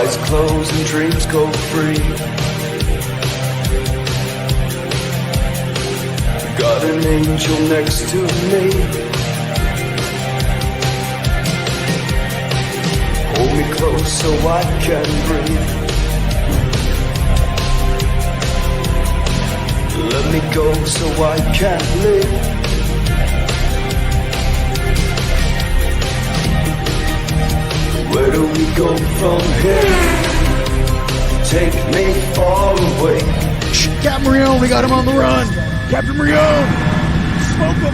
Eyes closed and dreams go free. Got an angel next to me. Hold me close so I can breathe. Let me go so I can live. Where do we go from here? Take me far away. Captain Rion, we got him on the run. Captain Rion, smoke him.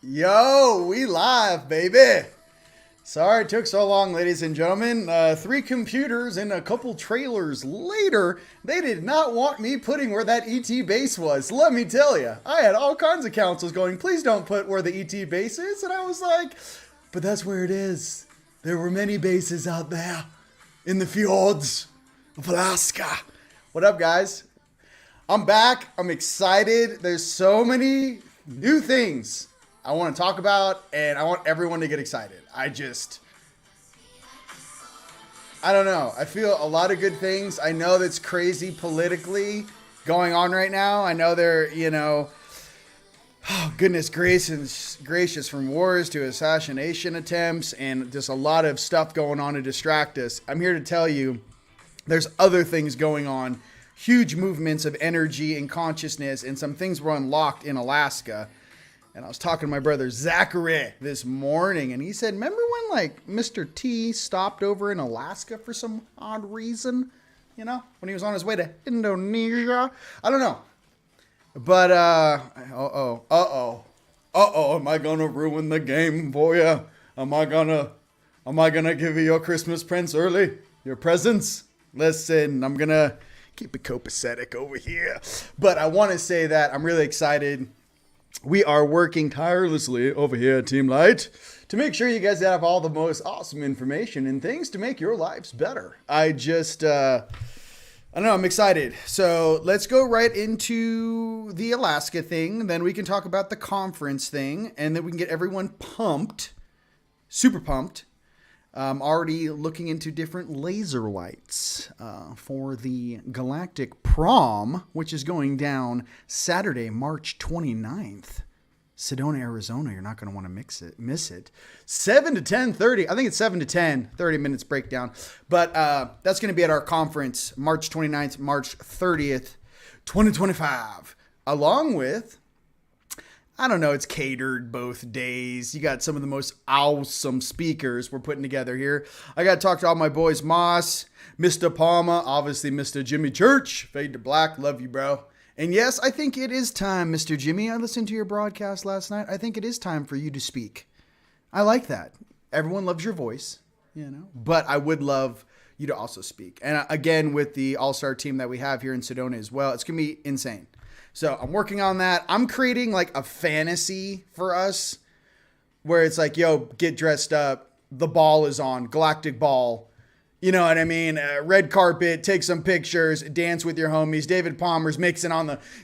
Yo, we live, baby. Sorry it took so long, ladies and gentlemen. 3 computers and a couple trailers later, they did not want me putting where that ET base was. Let me tell you, I had all kinds of councils going, please don't put where the ET base is. And I was like, but that's where it is. There were many bases out there in the fjords of Alaska. What up, guys? I'm back. I'm excited. There's so many new things I want to talk about, and I want everyone to get excited. I don't know. I feel a lot of good things. I know that's crazy politically going on right now. I know they're, oh, goodness gracious, from wars to assassination attempts and just a lot of stuff going on to distract us. I'm here to tell you there's other things going on, huge movements of energy and consciousness, and some things were unlocked in Alaska. And I was talking to my brother Zachary this morning, and he said, remember when Mr. T stopped over in Alaska for some odd reason? When he was on his way to Indonesia? I don't know. But, am I gonna ruin the game for you? Am I gonna give you your Christmas presents early? Your presents? Listen, I'm gonna keep it copacetic over here. But I want to say that I'm really excited. We are working tirelessly over here at Team Light to make sure you guys have all the most awesome information and things to make your lives better. I don't know, I'm excited. So let's go right into the Alaska thing. Then we can talk about the conference thing, and then we can get everyone pumped, super pumped. Already looking into different laser lights for the Galactic prom, which is going down Saturday, March 29th. Sedona, Arizona. You're not going to want to miss it. 7 to 10:30. I think it's 7 to 10, 30 minutes breakdown. But that's going to be at our conference, March 29th, March 30th, 2025. Along with, I don't know, it's catered both days. You got some of the most awesome speakers we're putting together here. I got to talk to all my boys, Moss, Mr. Palma, obviously Mr. Jimmy Church, Fade to Black, love you, bro. And yes, I think it is time, Mr. Jimmy. I listened to your broadcast last night. I think it is time for you to speak. I like that. Everyone loves your voice, but I would love you to also speak. And again, with the all-star team that we have here in Sedona as well, it's going to be insane. So I'm working on that. I'm creating like a fantasy for us where it's like, yo, get dressed up. The ball is on, Galactic ball. You know what I mean? Red carpet, take some pictures, dance with your homies. David Palmer's mixing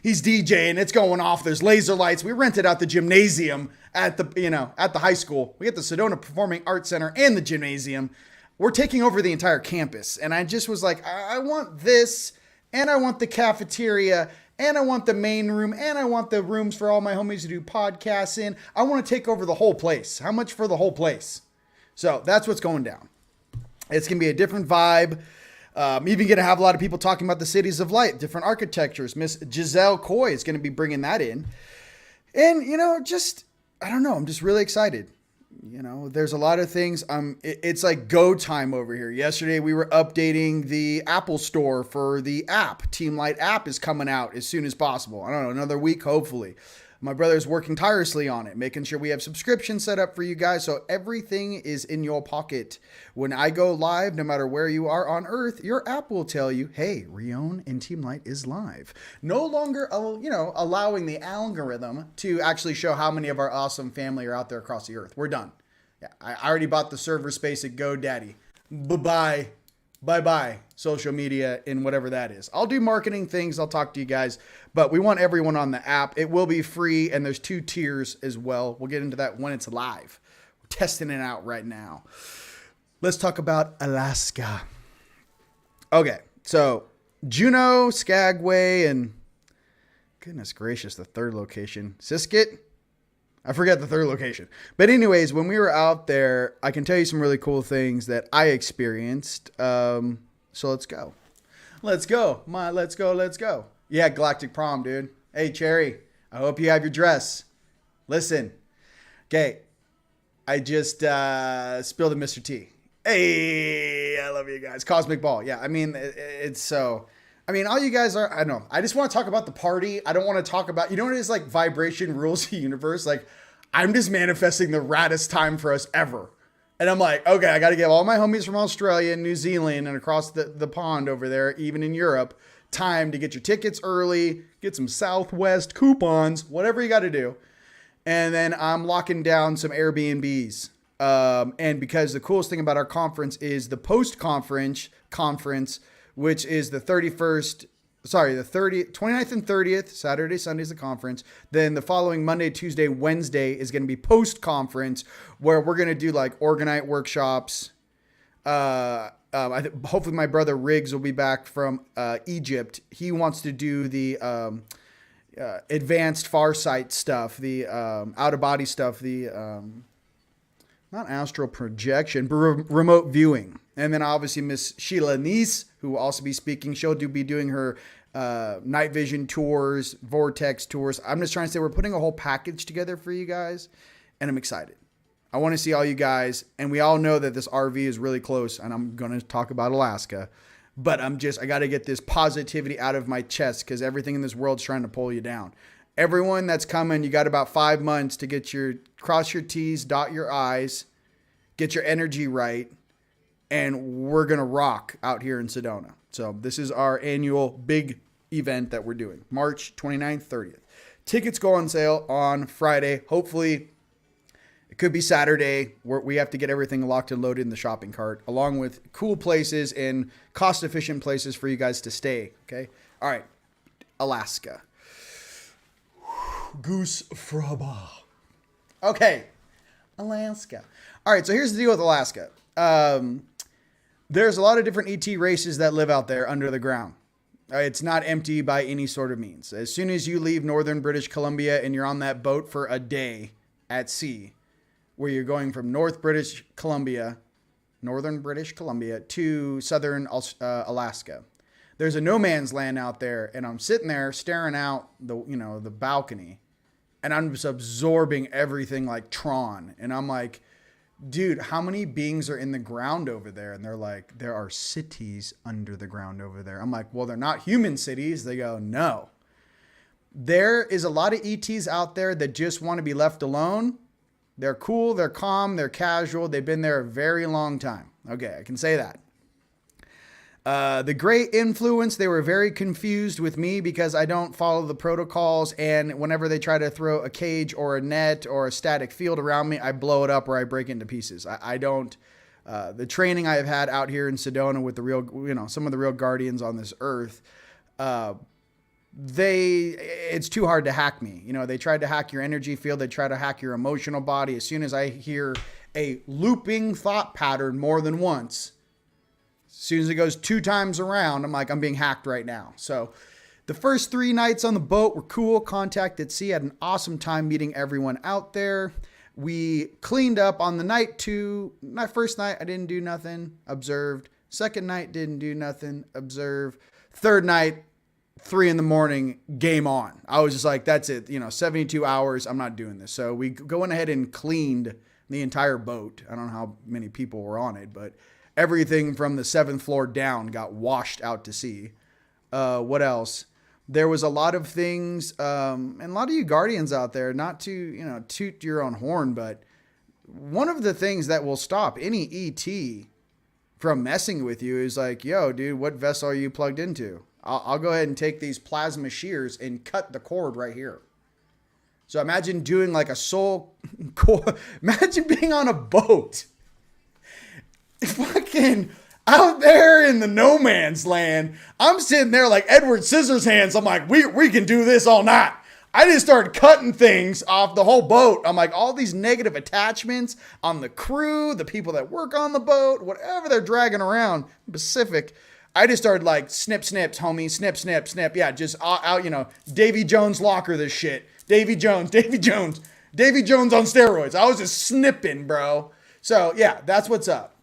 he's DJing, it's going off. There's laser lights. We rented out the gymnasium at the high school. We got the Sedona Performing Arts Center and the gymnasium. We're taking over the entire campus. And I just was like, I want this, and I want the cafeteria, and I want the main room, and I want the rooms for all my homies to do podcasts in. I want to take over the whole place. How much for the whole place? So that's what's going down. It's going to be a different vibe. Even going to have a lot of people talking about the cities of light, different architectures. Miss Giselle Coy is going to be bringing that in. And, I don't know. I'm just really excited. There's a lot of things. It's like go time over here. Yesterday, we were updating the Apple store for the app. Teamlight app is coming out as soon as possible. I don't know, another week, hopefully. My brother's working tirelessly on it, making sure we have subscriptions set up for you guys so everything is in your pocket. When I go live, no matter where you are on Earth, your app will tell you, hey, Rion and Teamlight is live. No longer, allowing the algorithm to actually show how many of our awesome family are out there across the Earth. We're done. Yeah, I already bought the server space at GoDaddy. Bye-bye. Bye-bye, social media and whatever that is. I'll do marketing things. I'll talk to you guys. But we want everyone on the app. It will be free, and there's 2 tiers as well. We'll get into that when it's live. We're testing it out right now. Let's talk about Alaska. Okay, so Juno, Skagway, and goodness gracious, the third location. Siskiyou? I forget the third location. But anyways, when we were out there, I can tell you some really cool things that I experienced. So let's go. Let's go. Let's go. Yeah, Galactic prom, dude. Hey, Cherry, I hope you have your dress. Listen. Okay. I just spilled a Mr. T. Hey, I love you guys. Cosmic Ball. Yeah, I mean, it's so... all you guys are, I don't know. I just want to talk about the party. I don't want to talk about, what it is, like vibration rules the universe. Like, I'm just manifesting the raddest time for us ever. And I'm like, okay, I got to give all my homies from Australia and New Zealand and across the pond over there, even in Europe, time to get your tickets early, get some Southwest coupons, whatever you got to do. And then I'm locking down some Airbnbs. And because the coolest thing about our conference is the post-conference conference, which is the 29th and 30th, Saturday, Sunday is the conference. Then the following Monday, Tuesday, Wednesday is going to be post-conference where we're going to do like Orgonite workshops. Hopefully my brother Riggs will be back from Egypt. He wants to do the advanced farsight stuff, the out-of-body stuff, the... not astral projection, but remote viewing. And then obviously Miss Sheila Neese, who will also be speaking. She'll be doing her night vision tours, vortex tours. I'm just trying to say we're putting a whole package together for you guys, and I'm excited. I want to see all you guys, and we all know that this RV is really close, and I'm going to talk about Alaska. But I got to get this positivity out of my chest because everything in this world's trying to pull you down. Everyone that's coming, you got about 5 months to cross your T's, dot your I's, get your energy right, and we're going to rock out here in Sedona. So this is our annual big event that we're doing, March 29th, 30th. Tickets go on sale on Friday. Hopefully, it could be Saturday. We have to get everything locked and loaded in the shopping cart, along with cool places and cost-efficient places for you guys to stay, okay? All right, Alaska. Goose fraba. Okay, Alaska. All right, so here's the deal with Alaska. There's a lot of different ET races that live out there under the ground. It's not empty by any sort of means. As soon as you leave northern British Columbia and you're on that boat for a day at sea, where you're going from northern British Columbia to southern Alaska, there's a no man's land out there, and I'm sitting there staring out the balcony, and I'm just absorbing everything like Tron, and I'm like, dude, how many beings are in the ground over there? And they're like, there are cities under the ground over there. I'm like, well, they're not human cities. They go, no. There is a lot of ETs out there that just want to be left alone. They're cool, they're calm, they're casual. They've been there a very long time. Okay, I can say that. The great influence, they were very confused with me because I don't follow the protocols. And whenever they try to throw a cage or a net or a static field around me, I blow it up or I break into pieces. I don't, the training I have had out here in Sedona with the real, some of the real guardians on this earth, it's too hard to hack me. They tried to hack your energy field. They try to hack your emotional body. As soon as I hear a looping thought pattern more than once, as soon as it goes 2 times around, I'm like, I'm being hacked right now. So the first 3 nights on the boat were cool. Contact at sea. Had an awesome time meeting everyone out there. We cleaned up on the night 2. My first night, I didn't do nothing. Observed. Second night, didn't do nothing. Observed. Third night, 3 a.m, game on. I was just like, that's it. 72 hours. I'm not doing this. So we went ahead and cleaned the entire boat. I don't know how many people were on it, but everything from the 7th floor down got washed out to sea. What else? There was a lot of things, and a lot of you guardians out there, not to, toot your own horn, but one of the things that will stop any ET from messing with you is like, yo, dude, what vessel are you plugged into? I'll go ahead and take these plasma shears and cut the cord right here. So imagine doing like a soul cord. Imagine being on a boat. Fucking out there in the no man's land. I'm sitting there like Edward Scissorhands. I'm like, we can do this all night. I just started cutting things off the whole boat. I'm like, all these negative attachments on the crew, the people that work on the boat, whatever they're dragging around Pacific. I just started like snips, homie, snip. Yeah, just out, Davy Jones locker this shit. Davy Jones on steroids. I was just snipping, bro. So yeah, that's what's up.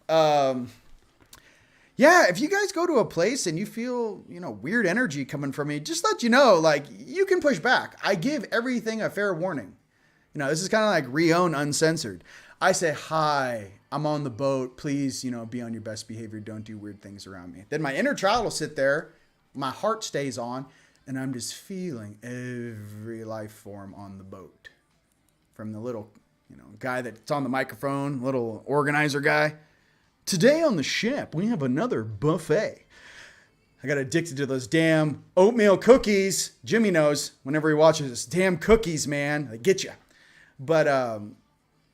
Yeah, if you guys go to a place and you feel, weird energy coming from me, just let you know, like, you can push back. I give everything a fair warning. This is kind of like Rion uncensored. I say, hi, I'm on the boat. Please, be on your best behavior. Don't do weird things around me. Then my inner child will sit there. My heart stays on. And I'm just feeling every life form on the boat. From the little, guy that's on the microphone, little organizer guy. Today on the ship, we have another buffet. I got addicted to those damn oatmeal cookies. Jimmy knows whenever he watches this. Damn cookies, man. They get you. But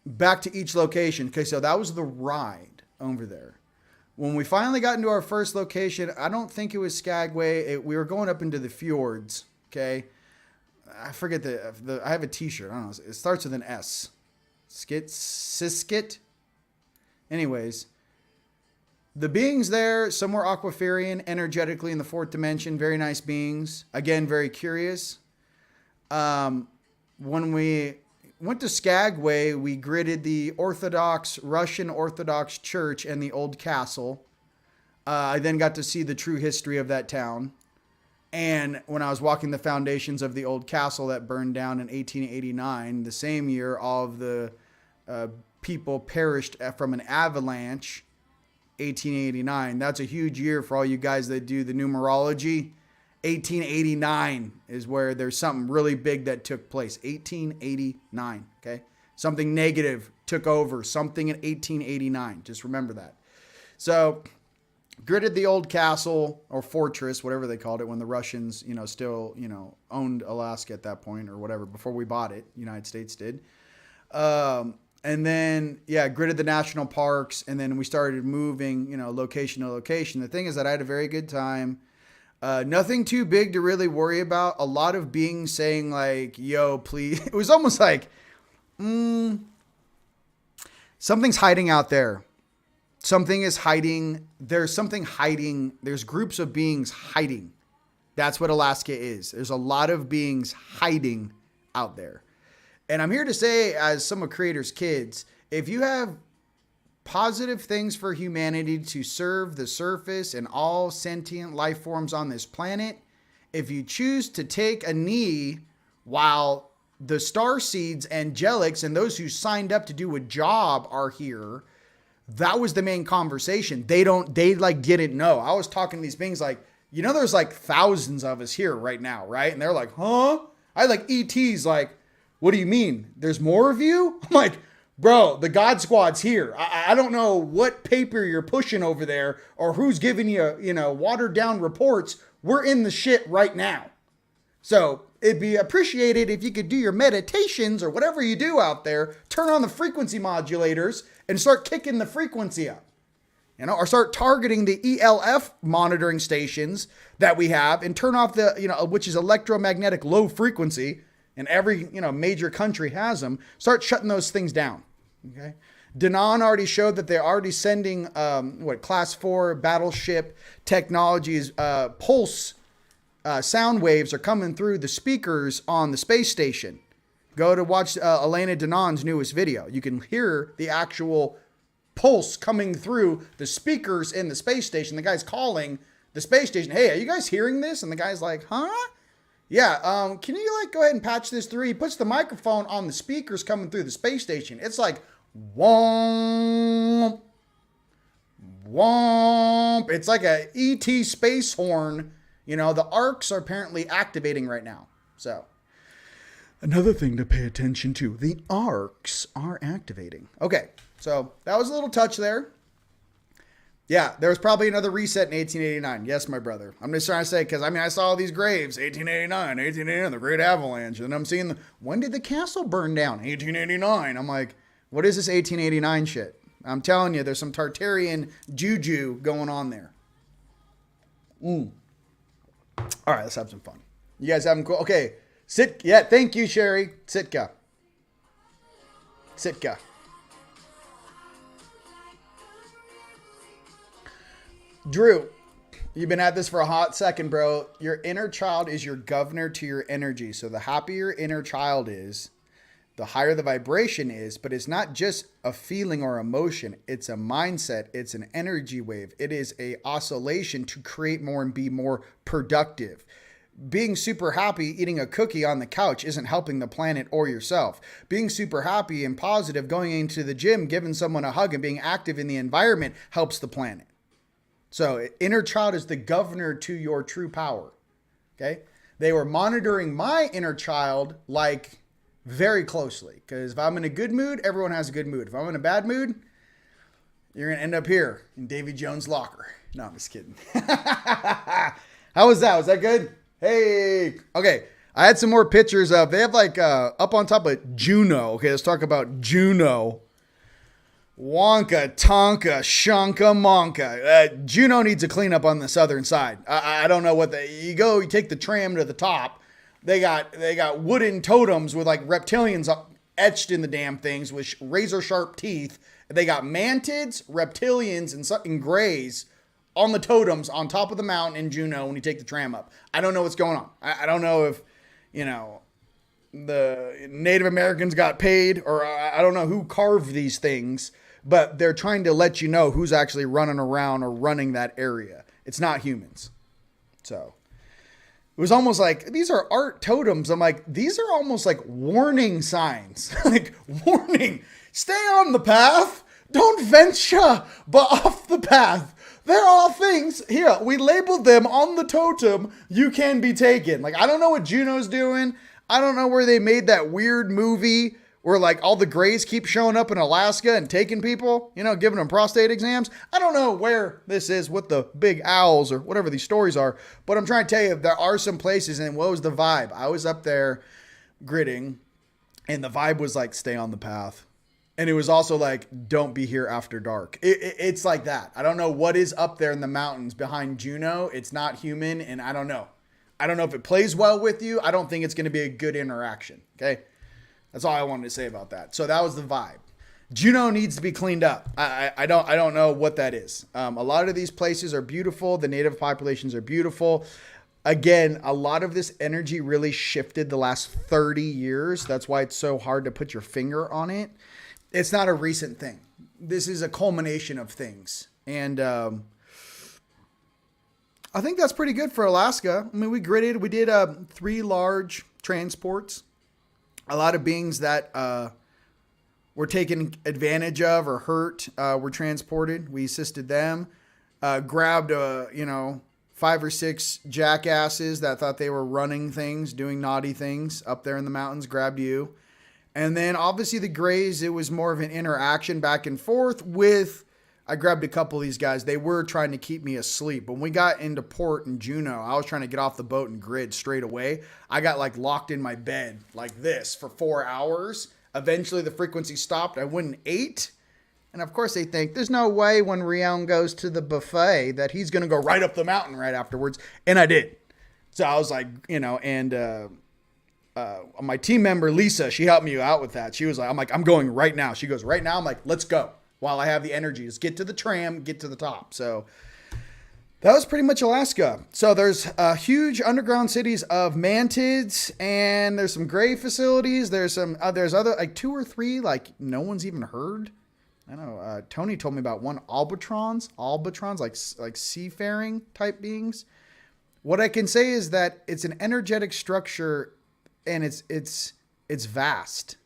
back to each location. Okay, so that was the ride over there. When we finally got into our first location, I don't think it was Skagway. We were going up into the fjords. Okay, I forget the. I have a T-shirt. I don't know. It starts with an S. Siskit. Anyways, the beings there, some were Aquafarian, energetically in the 4th dimension. Very nice beings. Again, very curious. When we went to Skagway, we gridded the Russian Orthodox Church and the old castle. I then got to see the true history of that town. And when I was walking the foundations of the old castle that burned down in 1889, the same year all of the people perished from an avalanche, 1889. That's a huge year for all you guys that do the numerology. 1889 is where there's something really big that took place. 1889, okay? Something negative took over. Something in 1889. Just remember that. So, gridded the old castle or fortress, whatever they called it, when the Russians, still, owned Alaska at that point or whatever, before we bought it. United States did. And then, gridded the national parks. And then we started moving, location to location. The thing is that I had a very good time. Nothing too big to really worry about. A lot of beings saying like, yo, please. It was almost like, something's hiding out there. Something is hiding. There's something hiding. There's groups of beings hiding. That's what Alaska is. There's a lot of beings hiding out there. And I'm here to say, as some of Creator's kids, if you have positive things for humanity to serve the surface and all sentient life forms on this planet, if you choose to take a knee while the starseeds, angelics, and those who signed up to do a job are here, that was the main conversation. They didn't know. I was talking to these beings like, there's like thousands of us here right now, right? And they're like, huh? I like ET's like, what do you mean? There's more of you? I'm like, Bro, the God Squad's here. I don't know what paper you're pushing over there or who's giving you, watered down reports. We're in the shit right now. So it'd be appreciated if you could do your meditations or whatever you do out there, turn on the frequency modulators and start kicking the frequency up. Or start targeting the ELF monitoring stations that we have and turn off the, which is electromagnetic low frequency. And every, major country has them. Start shutting those things down. Okay. Danon already showed that they're already sending, class 4 battleship technologies, pulse sound waves are coming through the speakers on the space station. Go to watch Elena Danon's newest video. You can hear the actual pulse coming through the speakers in the space station. The guy's calling the space station. Hey, are you guys hearing this? And the guy's like, huh? Yeah, can you go ahead and patch this through? He puts the microphone on the speakers coming through the space station. It's like, womp, womp. It's like a ET space horn. The arcs are apparently activating right now. So, another thing to pay attention to, the arcs are activating. Okay, so that was a little touch there. Yeah, there was probably another reset in 1889. Yes, my brother. I'm just trying to say, because I saw all these graves, 1889, the Great Avalanche. And I'm seeing, when did the castle burn down? 1889. I'm like, what is this 1889 shit? I'm telling you, there's some Tartarian juju going on there. All right, let's have some fun. You guys having cool? Okay, yeah, thank you, Sherry. Sitka. Drew, you've been at this for a hot second, bro. Your inner child is your governor to your energy. So the happier inner child is, the higher the vibration is, but it's not just a feeling or emotion. It's a mindset. It's an energy wave. It is a oscillation to create more and be more productive. Being super happy eating a cookie on the couch isn't helping the planet or yourself. Being super happy and positive, going into the gym, giving someone a hug and being active in the environment helps the planet. So inner child is the governor to your true power. Okay. They were monitoring my inner child very closely. Because if I'm in a good mood, everyone has a good mood. If I'm in a bad mood, you're going to end up here in Davy Jones' locker. No, I'm just kidding. How was that? Was that good? Hey. Okay. I had some more pictures of, they have up on top of Juno. Okay. Let's talk about Juno. Wonka, Tonka, Shonka, Monka. Juno needs a cleanup on the southern side. I don't know what you take the tram to the top. They got wooden totems with reptilians etched in the damn things with razor sharp teeth. They got mantids, reptilians, and grays on the totems on top of the mountain in Juno when you take the tram up. I don't know what's going on. I don't know if, the Native Americans got paid or I don't know who carved these things. But they're trying to let you know who's actually running around or running that area. It's not humans. So it was almost like, these are art totems. I'm like, these are almost like warning signs. Warning, stay on the path. Don't venture, but off the path. There are things here. We labeled them on the totem. You can be taken. I don't know what Juno's doing. I don't know where they made that weird movie where all the grays keep showing up in Alaska and taking people, giving them prostate exams. I don't know where this is with the big owls or whatever these stories are, but I'm trying to tell you, there are some places, and what was the vibe? I was up there gridding, and the vibe was stay on the path. And it was also don't be here after dark. It's like that. I don't know what is up there in the mountains behind Juno. It's not human, and I don't know. I don't know if it plays well with you. I don't think it's going to be a good interaction, okay? That's all I wanted to say about that. So that was the vibe. Juno needs to be cleaned up. I don't know what that is. A lot of these places are beautiful. The native populations are beautiful. Again, a lot of this energy really shifted the last 30 years. That's why it's so hard to put your finger on it. It's not a recent thing. This is a culmination of things. And I think that's pretty good for Alaska. We gridded. We did 3 large transports. A lot of beings that were taken advantage of or hurt were transported. We assisted them. Grabbed 5 or 6 jackasses that thought they were running things, doing naughty things up there in the mountains. Grabbed you. And then obviously the Grays, it was more of an interaction back and forth with, I grabbed a couple of these guys. They were trying to keep me asleep. When we got into port in Juno, I was trying to get off the boat and grid straight away. I got like locked in my bed like this for 4 hours. Eventually the frequency stopped. I went and ate. And of course they think there's no way when Rion goes to the buffet that he's going to go right up the mountain right afterwards. And I did. So I was like, and my team member, Lisa, she helped me out with that. She was like, I'm going right now. She goes, right now? I'm like, let's go. While I have the energy, just get to the tram, get to the top. So that was pretty much Alaska. So there's huge underground cities of mantids, and there's some gray facilities. There's other like 2 or 3 like no one's even heard. I know Tony told me about one albatrons like seafaring type beings. What I can say is that it's an energetic structure, and it's vast.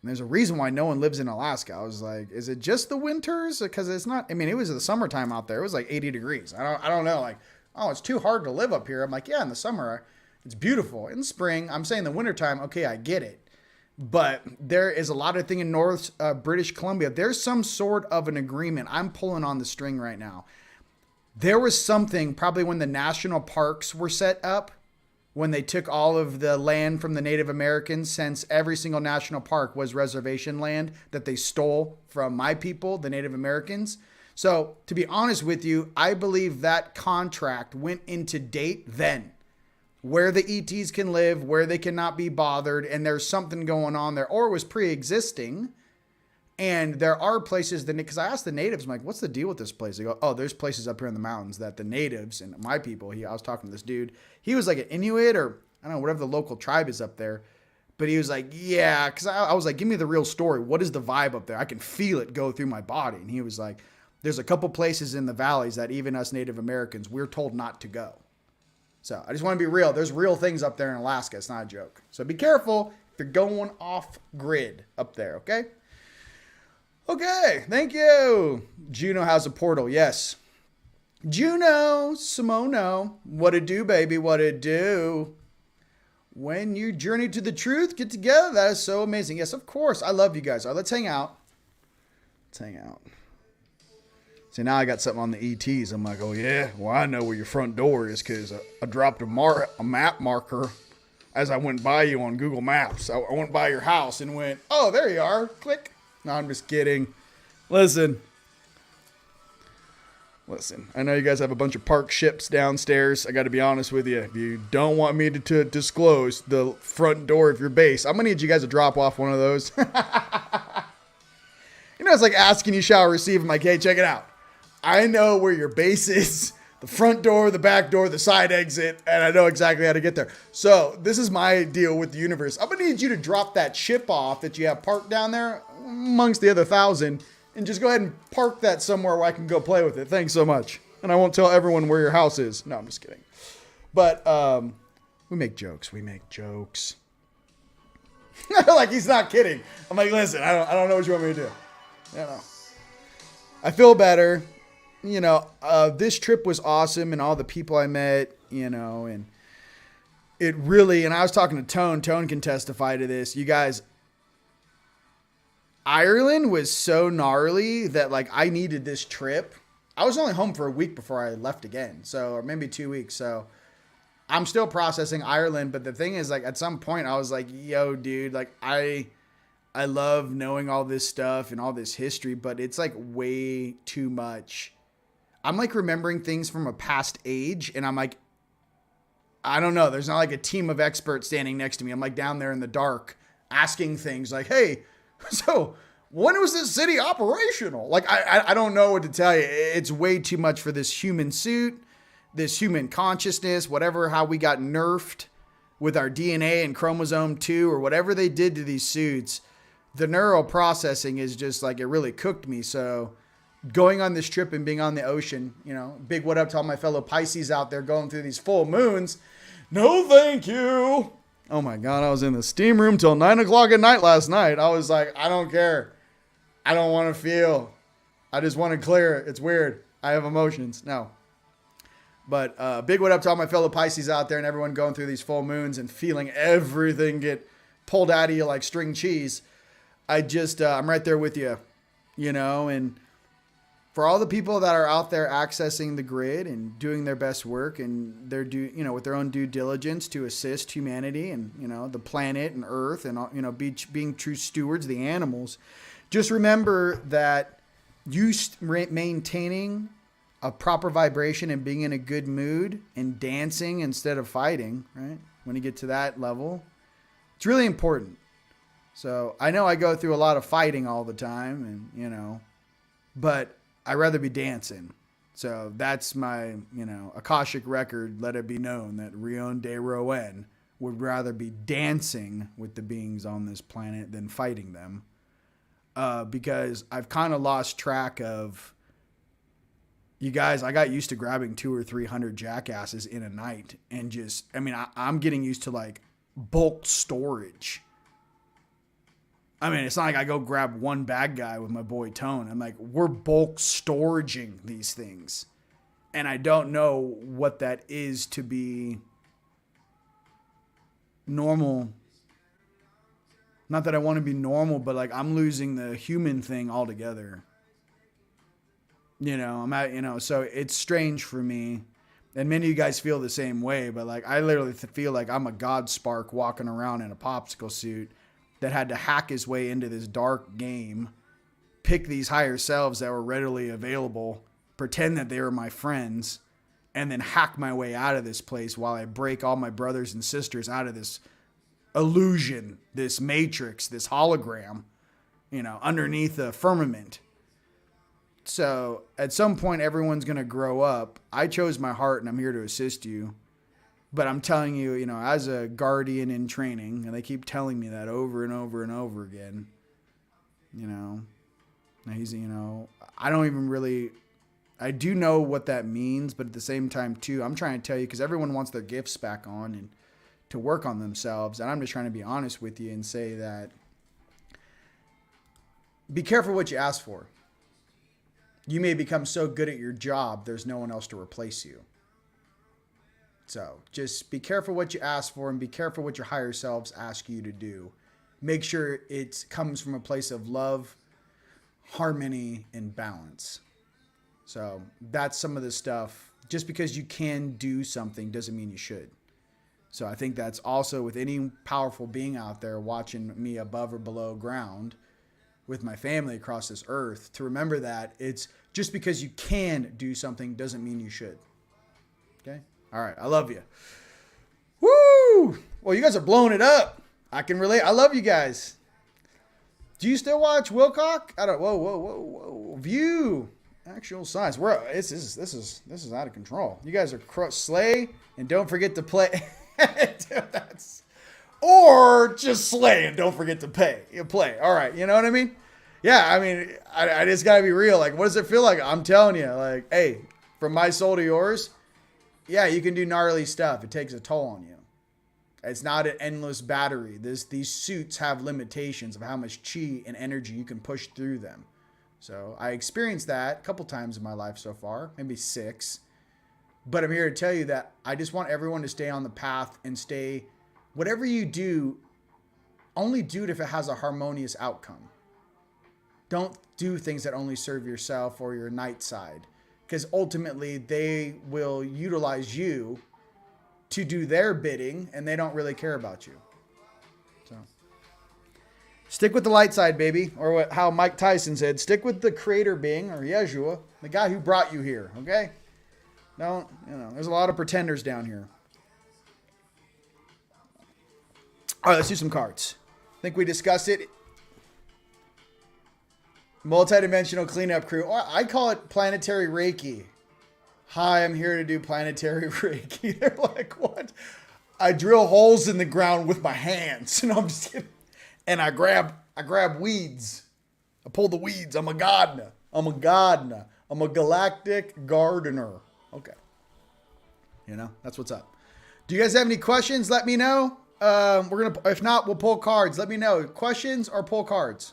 And there's a reason why no one lives in Alaska. I was like, is it just the winters? Because it's not, I mean, it was the summertime out there. It was like 80 degrees. I don't know. Like, oh, it's too hard to live up here. I'm like, yeah, in the summer, it's beautiful. In the spring, I'm saying the wintertime, okay, I get it. But there is a lot of thing in North British Columbia. There's some sort of an agreement. I'm pulling on the string right now. There was something probably when the national parks were set up, when they took all of the land from the Native Americans, since every single national park was reservation land that they stole from my people, the Native Americans. So to be honest with you, I believe that contract went into date then, where the ETs can live, where they cannot be bothered, and there's something going on there, or it was pre-existing. And there are places that, because I asked the natives, I'm like, what's the deal with this place? They go, oh, there's places up here in the mountains that the natives and my people, I was talking to this dude, he was like an Inuit or I don't know, whatever the local tribe is up there. But he was like, yeah, because I was like, give me the real story. What is the vibe up there? I can feel it go through my body. And he was like, there's a couple places in the valleys that even us Native Americans, we're told not to go. So I just want to be real. There's real things up there in Alaska. It's not a joke. So be careful if you're going off grid up there, okay? Okay, thank you. Juno has a portal, yes. Juno, Simono, what it do, baby, what it do. When you journey to the truth, get together. That is so amazing. Yes, of course. I love you guys. All right, let's hang out. Let's hang out. See, now I got something on the ETs. I'm like, oh, yeah, well, I know where your front door is because I dropped a map marker as I went by you on Google Maps. I went by your house and went, oh, there you are. Click. No, I'm just kidding. Listen. I know you guys have a bunch of park ships downstairs. I got to be honest with you. If you don't want me to disclose the front door of your base, I'm going to need you guys to drop off one of those. It's like asking you shall receive. I'm like, hey, check it out. I know where your base is. The front door, the back door, the side exit, and I know exactly how to get there. So this is my deal with the universe. I'm going to need you to drop that ship off that you have parked down there amongst the other 1,000 and just go ahead and park that somewhere where I can go play with it. Thanks so much. And I won't tell everyone where your house is. No, I'm just kidding. But we make jokes. Like he's not kidding. I'm like, listen, I don't know what you want me to do. I feel better. This trip was awesome and all the people I met, and it really, and I was talking to Tone can testify to this. You guys, Ireland was so gnarly that like I needed this trip. I was only home for a week before I left again. So, or maybe 2 weeks. So I'm still processing Ireland. But the thing is like, at some point I was like, yo, dude, like I love knowing all this stuff and all this history, but it's like way too much. I'm like remembering things from a past age, and I'm like, I don't know. There's not like a team of experts standing next to me. I'm like down there in the dark asking things like, hey, so when was this city operational? Like, I don't know what to tell you. It's way too much for this human suit, this human consciousness, whatever, how we got nerfed with our DNA and chromosome 2 or whatever they did to these suits. The neural processing is just like, it really cooked me. So going on this trip and being on the ocean, big what up to all my fellow Pisces out there going through these full moons. No, thank you. Oh my God. I was in the steam room till 9 o'clock at night last night. I was like, I don't care. I don't want to feel. I just want to clear it. It's weird. I have emotions. No. But big what up to all my fellow Pisces out there and everyone going through these full moons and feeling everything get pulled out of you like string cheese. I'm right there with you, and for all the people that are out there accessing the grid and doing their best work and with their own due diligence to assist humanity and, the planet and Earth and, being true stewards, the animals, just remember that you maintaining a proper vibration and being in a good mood and dancing instead of fighting, right? When you get to that level, it's really important. So I know I go through a lot of fighting all the time and, but I'd rather be dancing. So that's my, Akashic record. Let it be known that Rion de Rouen would rather be dancing with the beings on this planet than fighting them. Because I've kind of lost track of you guys. I got used to grabbing 200 or 300 jackasses in a night and I'm getting used to like bulk storage. It's not like I go grab one bad guy with my boy Tone. I'm like, we're bulk storaging these things. And I don't know what that is to be normal. Not that I want to be normal, but like I'm losing the human thing altogether. So it's strange for me. And many of you guys feel the same way, but like I literally feel like I'm a God spark walking around in a popsicle suit that had to hack his way into this dark game, pick these higher selves that were readily available, pretend that they were my friends, and then hack my way out of this place while I break all my brothers and sisters out of this illusion, this matrix, this hologram, underneath the firmament. So at some point, everyone's going to grow up. I chose my heart and I'm here to assist you. But I'm telling you, as a guardian in training, and they keep telling me that over and over and over again, he's, I don't even really, I do know what that means, but at the same time too, I'm trying to tell you, because everyone wants their gifts back on and to work on themselves. And I'm just trying to be honest with you and say that be careful what you ask for. You may become so good at your job, there's no one else to replace you. So just be careful what you ask for and be careful what your higher selves ask you to do. Make sure it comes from a place of love, harmony, and balance. So that's some of the stuff. Just because you can do something doesn't mean you should. So I think that's also with any powerful being out there watching me above or below ground with my family across this earth, to remember that it's just because you can do something doesn't mean you should. Okay? All right, I love you. Woo! Well, you guys are blowing it up. I can relate. I love you guys. Do you still watch Wilcock? I don't. Whoa! View actual size. This is out of control. You guys are slay, and don't forget to play. Or just slay and don't forget to play. All right, you know what I mean? Yeah, I just gotta be real. Like, what does it feel like? I'm telling you, like, hey, from my soul to yours. Yeah, you can do gnarly stuff. It takes a toll on you. It's not an endless battery. These suits have limitations of how much chi and energy you can push through them. So I experienced that a couple times in my life so far, maybe 6. But I'm here to tell you that I just want everyone to stay on the path and stay, whatever you do, only do it if it has a harmonious outcome. Don't do things that only serve yourself or your night side. Because ultimately they will utilize you to do their bidding and they don't really care about you. So stick with the light side, baby. Or how Mike Tyson said, stick with the creator being, or Yeshua, the guy who brought you here. Okay? There's a lot of pretenders down here. All right, let's do some cards. I think we discussed it. Multidimensional cleanup crew. Or I call it Planetary Reiki. Hi, I'm here to do Planetary Reiki. They're like, what? I drill holes in the ground with my hands. And I'm just kidding. And I grab weeds. I pull the weeds. I'm a gardener. I'm a galactic gardener. Okay. That's what's up. Do you guys have any questions? Let me know. If not, we'll pull cards. Let me know. Questions or pull cards?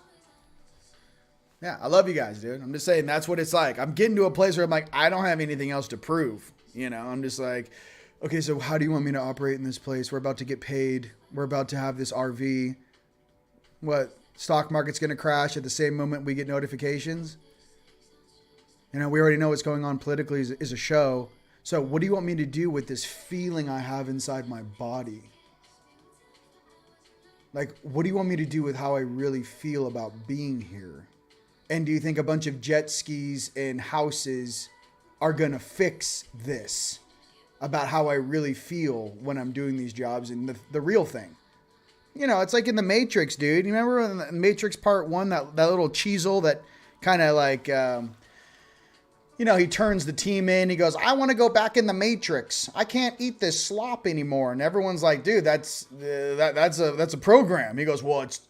Yeah, I love you guys, dude. I'm just saying that's what it's like. I'm getting to a place where I'm like, I don't have anything else to prove. I'm just like, Okay, so how do you want me to operate in this place? We're about to get paid. We're about to have this RV. What? Stock market's going to crash at the same moment we get notifications? You know, we already know what's going on politically is a show. So what do you want me to do with this feeling I have inside my body? Like, what do you want me to do with how I really feel about being here? And do you think a bunch of jet skis and houses are going to fix this about how I really feel when I'm doing these jobs and the real thing? You know, it's like in the Matrix, dude. You remember in the Matrix Part 1, that little Cheezel that kind of like, you know, he turns the team in. He goes, I want to go back in the Matrix. I can't eat this slop anymore. And everyone's like, dude, that's a program. He goes, well, it's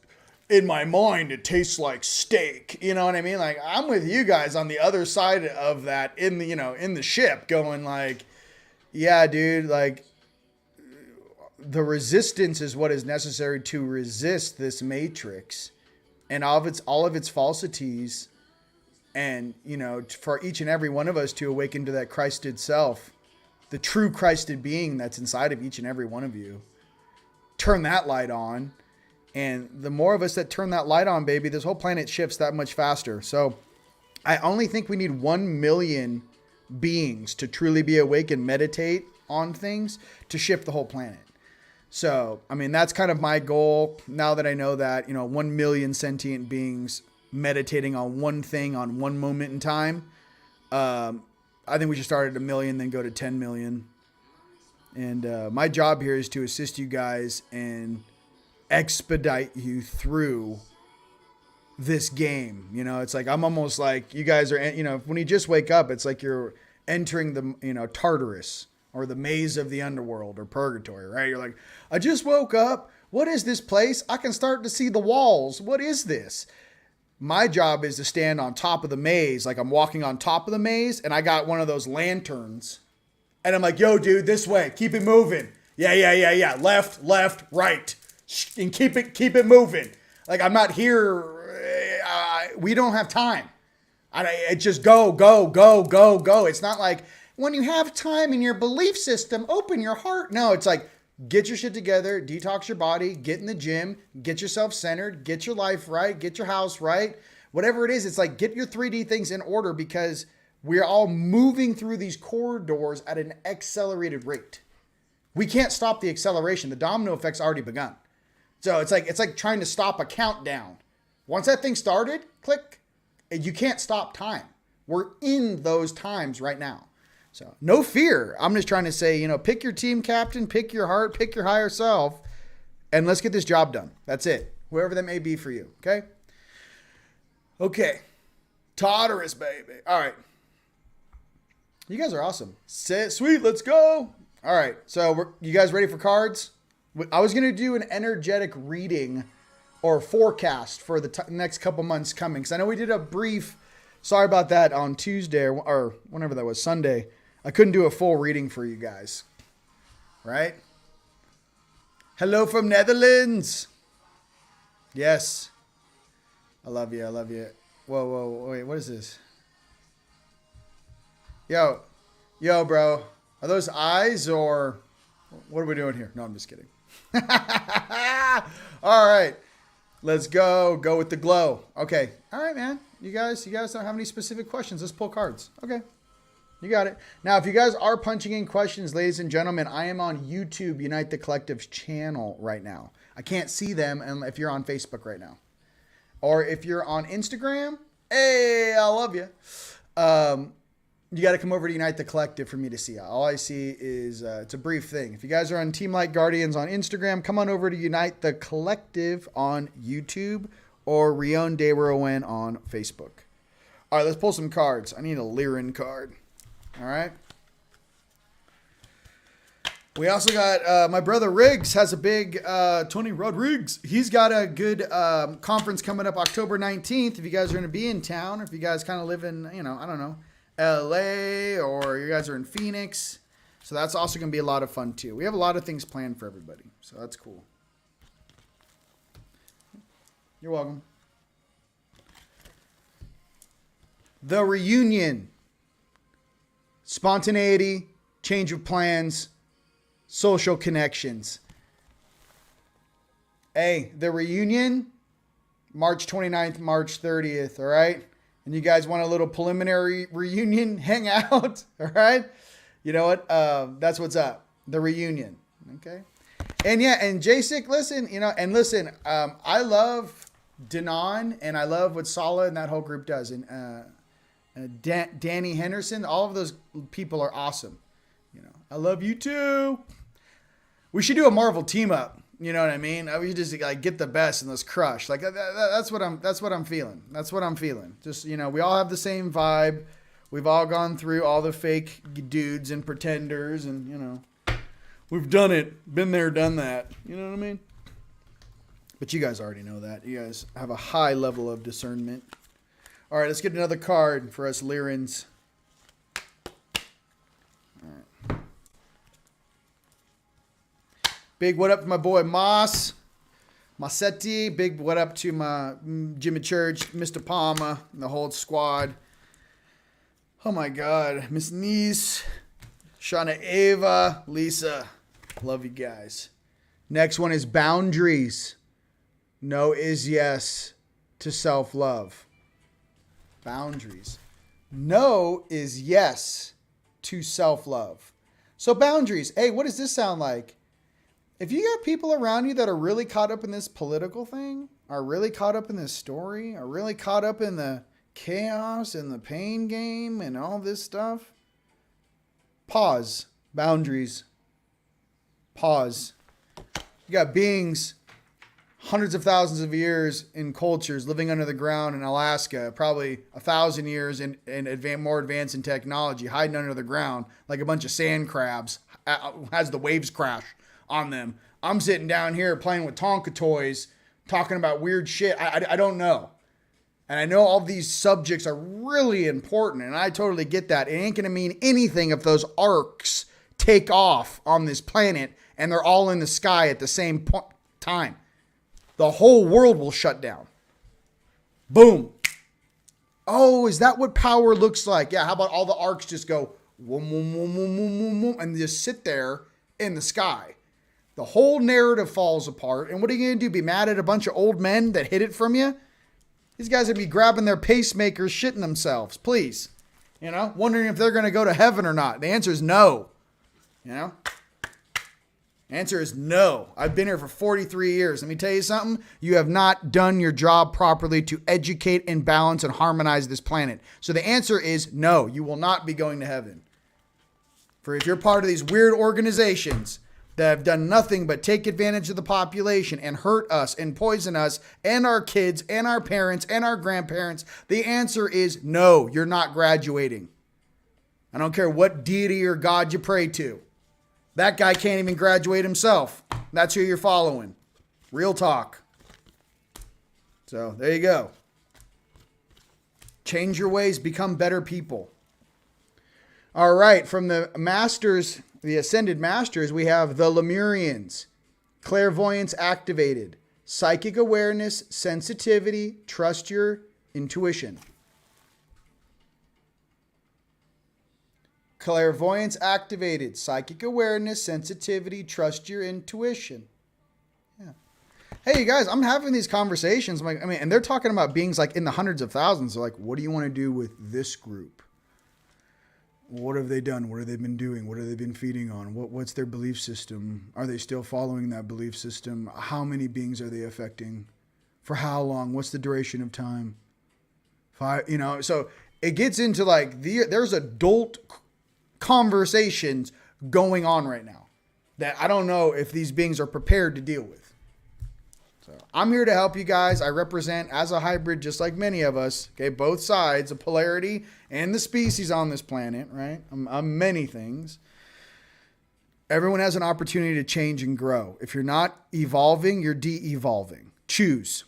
in my mind. It tastes like steak. You know what I mean? Like, I'm with you guys on the other side of that in the, you know, in the ship going like, yeah, dude, like the resistance is what is necessary to resist this Matrix and all of its falsities. And, you know, for each and every one of us to awaken to that Christed self, the true Christed being that's inside of each and every one of you. Turn that light on. And the more of us that turn that light on, baby, this whole planet shifts that much faster. So I only think we need 1 million beings to truly be awake and meditate on things to shift the whole planet. So, I mean, that's kind of my goal now that I know that, you know, 1 million sentient beings meditating on one thing on one moment in time. I think we should start at 1 million, then go to 10 million. And my job here is to assist you guys and expedite you through this game. You know, it's like, I'm almost like you guys are, you know, when you just wake up, it's like you're entering the, you know, Tartarus or the maze of the underworld or purgatory, right? You're like, I just woke up. What is this place? I can start to see the walls. What is this? My job is to stand on top of the maze. Like I'm walking on top of the maze and I got one of those lanterns and I'm like, yo, dude, this way, keep it moving. Yeah. Left, right. And keep it moving. Like I'm not here. We don't have time. It just go. It's not like when you have time in your belief system, open your heart. No, it's like, get your shit together, detox your body, get in the gym, get yourself centered, get your life right, get your house right. Whatever it is, it's like get your 3D things in order because we're all moving through these corridors at an accelerated rate. We can't stop the acceleration. The domino effect's already begun. So it's like trying to stop a countdown. Once that thing started, click, you can't stop time. We're in those times right now. So no fear. I'm just trying to say, you know, pick your team captain, pick your heart, pick your higher self, and let's get this job done. That's it. Whoever that may be for you. Okay. Okay. Tartarus, baby. All right. You guys are awesome. Sweet. Let's go. All right. So you guys ready for cards? I was going to do an energetic reading or forecast for the next couple months coming. Cause I know we did a brief, sorry about that, on Tuesday or whenever that was, Sunday. I couldn't do a full reading for you guys, right? Hello from Netherlands. Yes. I love you. Whoa, wait, what is this? Yo, bro. Are those eyes or what are we doing here? No, I'm just kidding. All right. Let's go with the glow. Okay. All right, man. You guys don't have any specific questions. Let's pull cards. Okay. You got it. Now, if you guys are punching in questions, ladies and gentlemen, I am on YouTube, Unite the Collective's channel right now. I can't see them if you're on Facebook right now. Or if you're on Instagram, hey, I love you. You got to come over to Unite the Collective for me to see. All I see is it's a brief thing. If you guys are on Teamlightguardians on Instagram, come on over to Unite the Collective on YouTube or Rion de Rowan on Facebook. All right, let's pull some cards. I need a Lyran card. All right. We also got my brother Riggs has a big Tony Rodriguez. He's got a good conference coming up October 19th. If you guys are going to be in town, if you guys kind of live in, you know, I don't know, LA or you guys are in Phoenix. So that's also going to be a lot of fun too. We have a lot of things planned for everybody. So that's cool. You're welcome. The reunion. Spontaneity, change of plans, social connections. Hey, the reunion, March 29th, March 30th, all right? And you guys want a little preliminary reunion hangout, all right? You know what? That's what's up. The reunion, okay? And yeah, and Jasic, listen, I love Denon, and I love what Sala and that whole group does. And Danny Henderson, all of those people are awesome. I love you too. We should do a Marvel team up. You know what I mean? We just like get the best and let's crush. Like that's what I'm feeling. That's what I'm feeling. Just, we all have the same vibe. We've all gone through all the fake dudes and pretenders, and we've done it. Been there, done that. You know what I mean? But you guys already know that. You guys have a high level of discernment. All right, let's get another card for us Lyrans. All right. Big what up to my boy Moss. Massetti. Big what up to my Jimmy Church, Mr. Palma, and the whole squad. Oh my God. Miss Niece, Shauna Ava, Lisa. Love you guys. Next one is boundaries. No is yes to self-love. Boundaries. No is yes to self-love. So boundaries. Hey, what does this sound like? If you got people around you that are really caught up in this political thing, are really caught up in this story, are really caught up in the chaos and the pain game and all this stuff, pause. Boundaries. Pause. You got beings hundreds of thousands of years in cultures living under the ground in Alaska, probably 1,000 years in more advanced in technology, hiding under the ground like a bunch of sand crabs as the waves crash on them. I'm sitting down here playing with Tonka toys, talking about weird shit. I don't know. And I know all these subjects are really important, and I totally get that. It ain't going to mean anything if those arcs take off on this planet and they're all in the sky at the same time. The whole world will shut down. Boom. Oh, is that what power looks like? Yeah, how about all the arcs just go whoom, whoom, whoom, whoom, whoom, whoom, whoom, and just sit there in the sky? The whole narrative falls apart. And what are you going to do? Be mad at a bunch of old men that hid it from you? These guys would be grabbing their pacemakers, shitting themselves. Please. Wondering if they're going to go to heaven or not. The answer is no. Answer is no. I've been here for 43 years. Let me tell you something. You have not done your job properly to educate and balance and harmonize this planet. So the answer is no. You will not be going to heaven. For if you're part of these weird organizations that have done nothing but take advantage of the population and hurt us and poison us and our kids and our parents and our grandparents, the answer is no. You're not graduating. I don't care what deity or God you pray to. That guy can't even graduate himself. That's who you're following. Real talk. So there you go. Change your ways, become better people. All right, from the masters, the ascended masters, we have the Lemurians. Clairvoyance activated. Psychic awareness, sensitivity, trust your intuition. Clairvoyance activated. Psychic awareness, sensitivity, trust your intuition. Yeah. Hey, you guys, I'm having these conversations. And they're talking about beings like in the hundreds of thousands. They're like, what do you want to do with this group? What have they done? What have they been doing? What have they been feeding on? What's their belief system? Are they still following that belief system? How many beings are they affecting? For how long? What's the duration of time? So it gets into like there's adult conversations going on right now that I don't know if these beings are prepared to deal with. So I'm here to help you guys. I represent as a hybrid, just like many of us, okay, both sides of polarity and the species on this planet, right? I'm many things. Everyone has an opportunity to change and grow. If you're not evolving, you're de-evolving. Choose.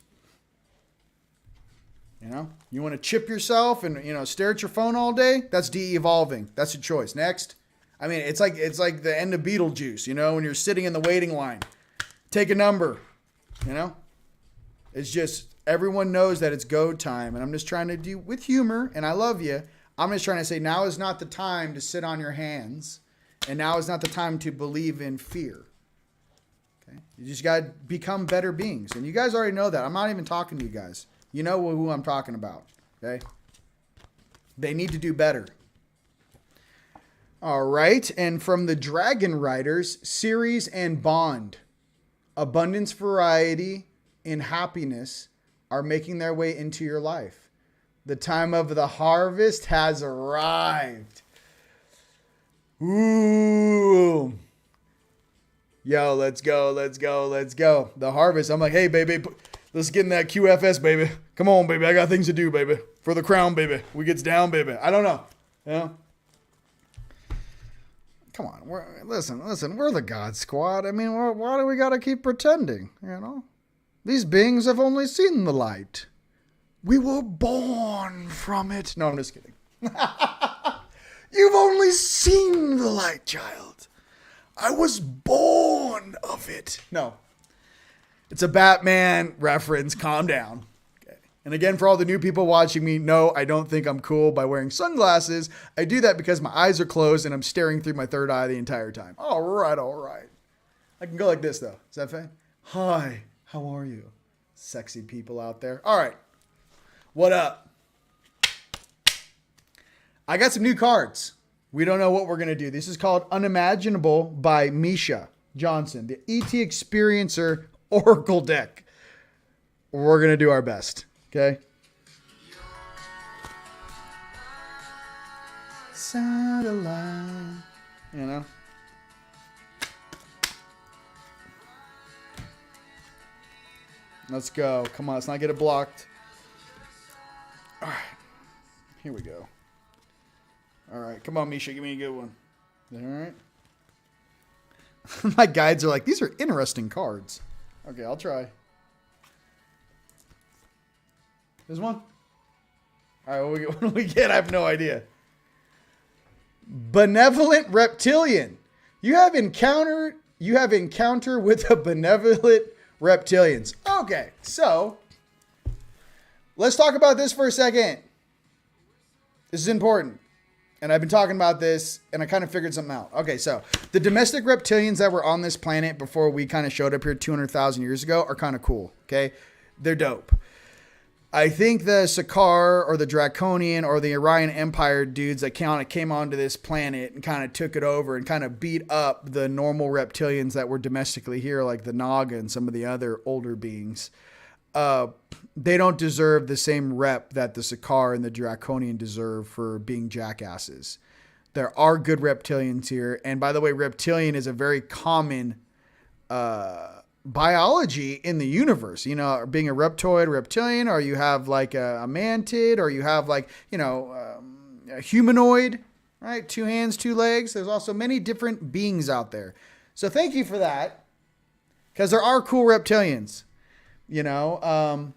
You want to chip yourself and, stare at your phone all day? That's de-evolving. That's your choice. Next. It's like the end of Beetlejuice, when you're sitting in the waiting line. Take a number, It's just, everyone knows that it's go time. And I'm just trying to do, with humor, and I love you, I'm just trying to say now is not the time to sit on your hands And now is not the time to believe in fear. Okay? You just got to become better beings. And you guys already know that. I'm not even talking to you guys. You know who I'm talking about. Okay? They need to do better. All right. And from the Dragon Riders, Ceres and Bond, abundance, variety, and happiness are making their way into your life. The time of the harvest has arrived. Ooh. Yo, let's go, let's go, let's go. The harvest. I'm like, hey, baby, let's get in that QFS, baby. Come on, baby. I got things to do, baby. For the crown, baby. We gets down, baby. I don't know. You know? Come on. Listen. We're the God Squad. I mean, why do we got to keep pretending? You know? These beings have only seen the light. We were born from it. No, I'm just kidding. You've only seen the light, child. I was born of it. No. It's a Batman reference. Calm down. Okay. And again, for all the new people watching me, no, I don't think I'm cool by wearing sunglasses. I do that because my eyes are closed and I'm staring through my third eye the entire time. All right. I can go like this, though. Is that fine? Hi, how are you? Sexy people out there. All right. What up? I got some new cards. We don't know what we're going to do. This is called Unimaginable by Misha Johnson, the ET Experiencer Oracle deck. We're going to do our best. Okay? Satellite. You know? Let's go. Come on, let's not get it blocked. All right. Here we go. All right. Come on, Misha. Give me a good one. All right. My guides are like, these are interesting cards. Okay, I'll try. There's one. All right, what do we get? I have no idea. Benevolent Reptilian. You have encounter with a benevolent reptilians. Okay, so let's talk about this for a second. This is important. And I've been talking about this, and I kind of figured something out. Okay, so the domestic reptilians that were on this planet before we kind of showed up here 200,000 years ago are kind of cool, okay? They're dope. I think the Sakaar or the Draconian or the Orion Empire dudes that kind of came onto this planet and kind of took it over and kind of beat up the normal reptilians that were domestically here, like the Naga and some of the other older beings. They don't deserve the same rep that the Sakaar and the Draconian deserve for being jackasses. There are good reptilians here. And by the way, reptilian is a very common biology in the universe. You know, being a reptoid, reptilian, or you have like a mantid, or you have like, you know, a humanoid, right? 2 hands, 2 legs. There's also many different beings out there. So thank you for that, because there are cool reptilians. You know,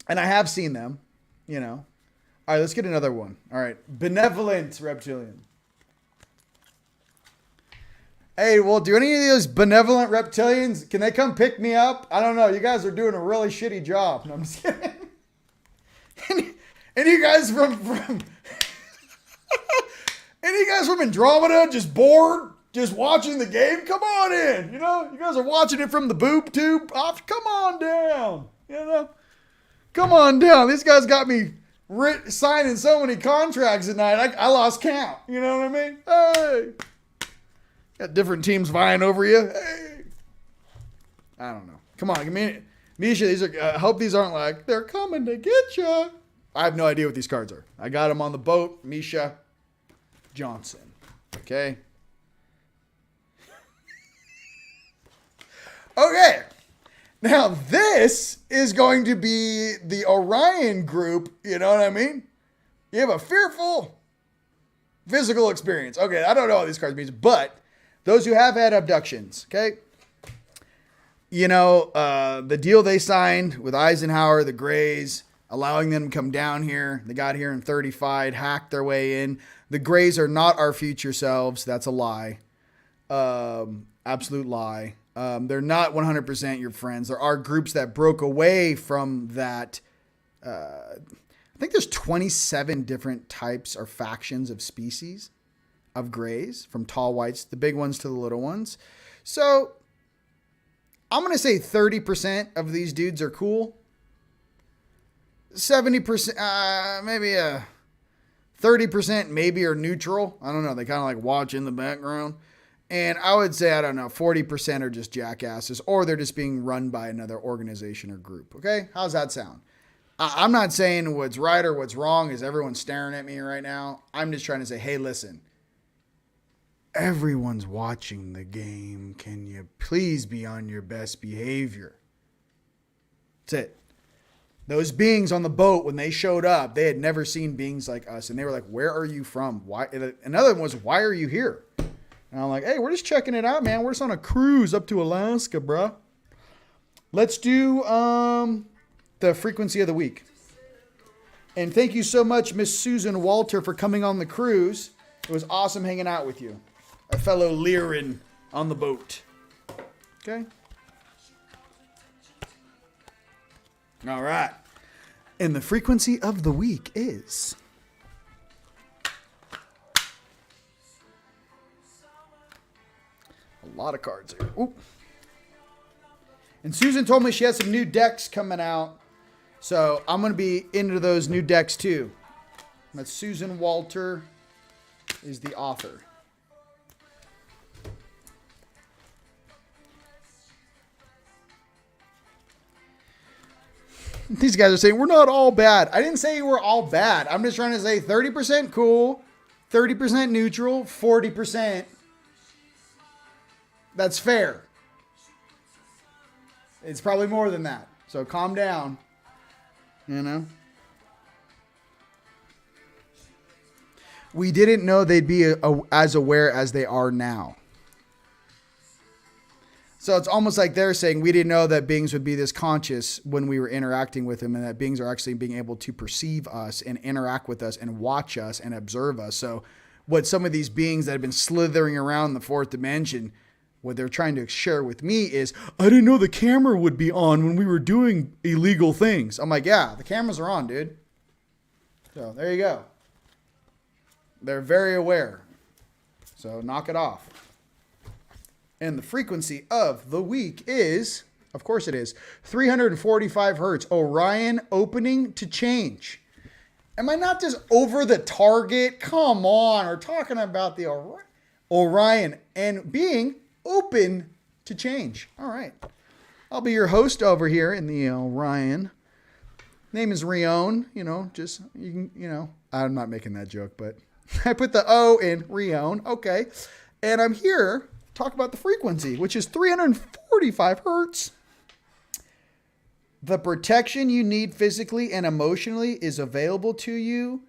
and I have seen them, you know. All right, let's get another one. All right, benevolent reptilian. Hey, well, do any of those benevolent reptilians, can they come pick me up? I don't know. You guys are doing a really shitty job. No, I'm just kidding. And you guys from and you guys from Andromeda, just bored? Just watching the game? Come on in. You know, you guys are watching it from the boob tube off. Come on down. You know, come on down. These guys got me signing so many contracts at night. I lost count. You know what I mean? Hey, got different teams vying over you. Hey, I don't know. Come on, give me Misha. These are. I hope these aren't like they're coming to get you. I have no idea what these cards are. I got them on the boat. Misha Johnson. Okay. Okay, now this is going to be the Orion group, you know what I mean? You have a fearful physical experience. Okay, I don't know what these cards mean, but those who have had abductions, okay? You know, the deal they signed with Eisenhower, the Greys, allowing them to come down here. They got here in 35, hacked their way in. The Greys are not our future selves. That's a lie. Absolute lie. They're not 100% your friends. There are groups that broke away from that. I think there's 27 different types or factions of species. of grays, from tall whites, the big ones to the little ones. So I'm going to say 30% of these dudes are cool. 70%, maybe 30% maybe are neutral. I don't know. They kind of like watch in the background. And I would say, I don't know, 40% are just jackasses, or they're just being run by another organization or group. Okay? How's that sound? I'm not saying what's right or what's wrong. Is everyone staring at me right now? I'm just trying to say, hey, listen. Everyone's watching the game. Can you please be on your best behavior? That's it. Those beings on the boat, when they showed up, they had never seen beings like us. And they were like, where are you from? Why? Another one was, why are you here? And I'm like, hey, we're just checking it out, man. We're just on a cruise up to Alaska, bro. Let's do the frequency of the week. And thank you so much, Miss Susan Walter, for coming on the cruise. It was awesome hanging out with you. A fellow Lyran on the boat. Okay? All right. And the frequency of the week is... a lot of cards here. Ooh. And Susan told me she has some new decks coming out. So I'm going to be into those new decks too. That's Susan Walter is the author. These guys are saying we're not all bad. I didn't say you were all bad. I'm just trying to say 30% cool, 30% neutral, 40%. That's fair. It's probably more than that. So calm down. You know? We didn't know they'd be as aware as they are now. So it's almost like they're saying we didn't know that beings would be this conscious when we were interacting with them, and that beings are actually being able to perceive us and interact with us and watch us and observe us. So what some of these beings that have been slithering around the fourth dimension, what they're trying to share with me is, I didn't know the camera would be on when we were doing illegal things. I'm like, yeah, the cameras are on, dude. So there you go. They're very aware. So knock it off. And the frequency of the week is, of course it is, 345 hertz. Orion opening to change. Am I not just over the target? Come on. We're talking about the Orion and being open to change. All right. I'll be your host over here in the Orion. Name is Rion. You know, just, you can, you know, I'm not making that joke, but I put the O in Rion. Okay. And I'm here to talk about the frequency, which is 345 hertz. The protection you need physically and emotionally is available to you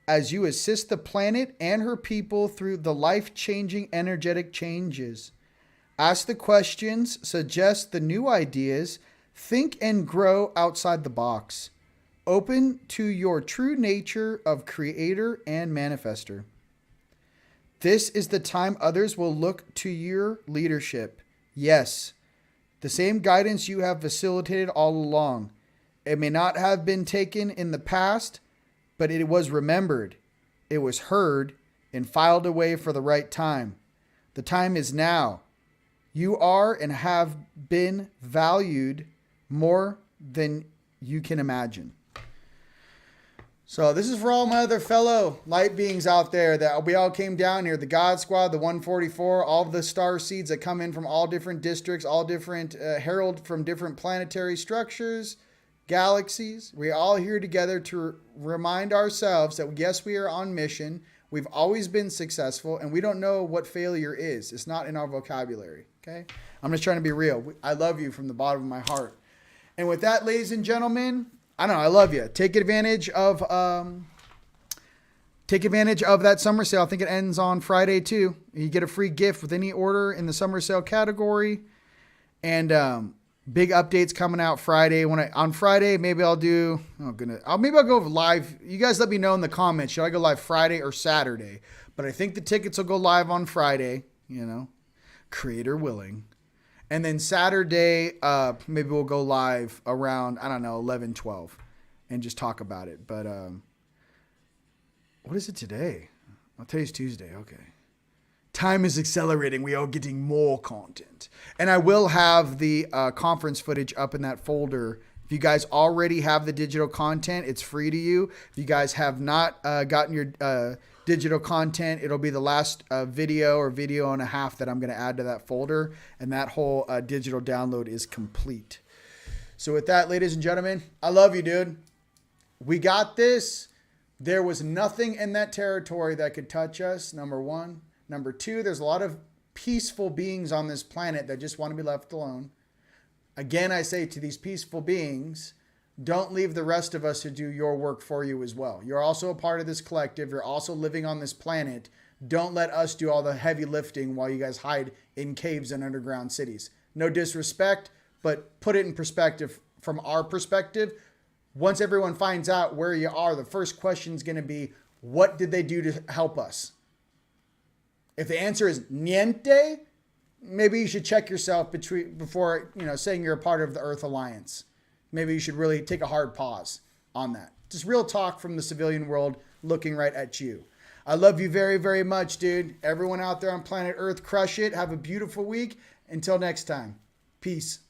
as you assist the planet and her people through the life-changing energetic changes. Ask the questions, suggest the new ideas, think and grow outside the box. Open to your true nature of creator and manifester. This is the time others will look to your leadership. Yes, the same guidance you have facilitated all along. It may not have been taken in the past, but it was remembered. It was heard and filed away for the right time. The time is now. You are and have been valued more than you can imagine. So this is for all my other fellow light beings out there that we all came down here. The God Squad, the 144, all of the star seeds that come in from all different districts, all different herald from different planetary structures, galaxies. We're all here together to remind ourselves that yes, we are on mission. We've always been successful, and we don't know what failure is. It's not in our vocabulary. Okay? I'm just trying to be real. I love you from the bottom of my heart. And with that, ladies and gentlemen, I don't know. I love you. Take advantage of that summer sale. I think it ends on Friday too. You get a free gift with any order in the summer sale category. And big updates coming out Friday. On Friday, maybe I'll do. Maybe I'll go live. You guys let me know in the comments. Should I go live Friday or Saturday? But I think the tickets will go live on Friday. You know, creator willing. And then Saturday, maybe we'll go live around, 11, 12 and just talk about it. But what is it today? Oh, today's Tuesday. Okay. Time is accelerating. We are getting more content. And I will have the conference footage up in that folder. If you guys already have the digital content, it's free to you. If you guys have not gotten your digital content, it'll be the last video or video and a half that I'm going to add to that folder. And that whole digital download is complete. So with that, ladies and gentlemen, I love you, dude. We got this. There was nothing in that territory that could touch us, number one. Number two, there's a lot of peaceful beings on this planet that just want to be left alone. Again, I say to these peaceful beings, don't leave the rest of us to do your work for you as well. You're also a part of this collective. You're also living on this planet. Don't let us do all the heavy lifting while you guys hide in caves and underground cities. No disrespect, but put it in perspective from our perspective. Once everyone finds out where you are, the first question is going to be, what did they do to help us? If the answer is niente, maybe you should check yourself before saying you're a part of the Earth Alliance. Maybe you should really take a hard pause on that. Just real talk from the civilian world looking right at you. I love you very, very much, dude. Everyone out there on planet Earth, crush it. Have a beautiful week. Until next time, peace.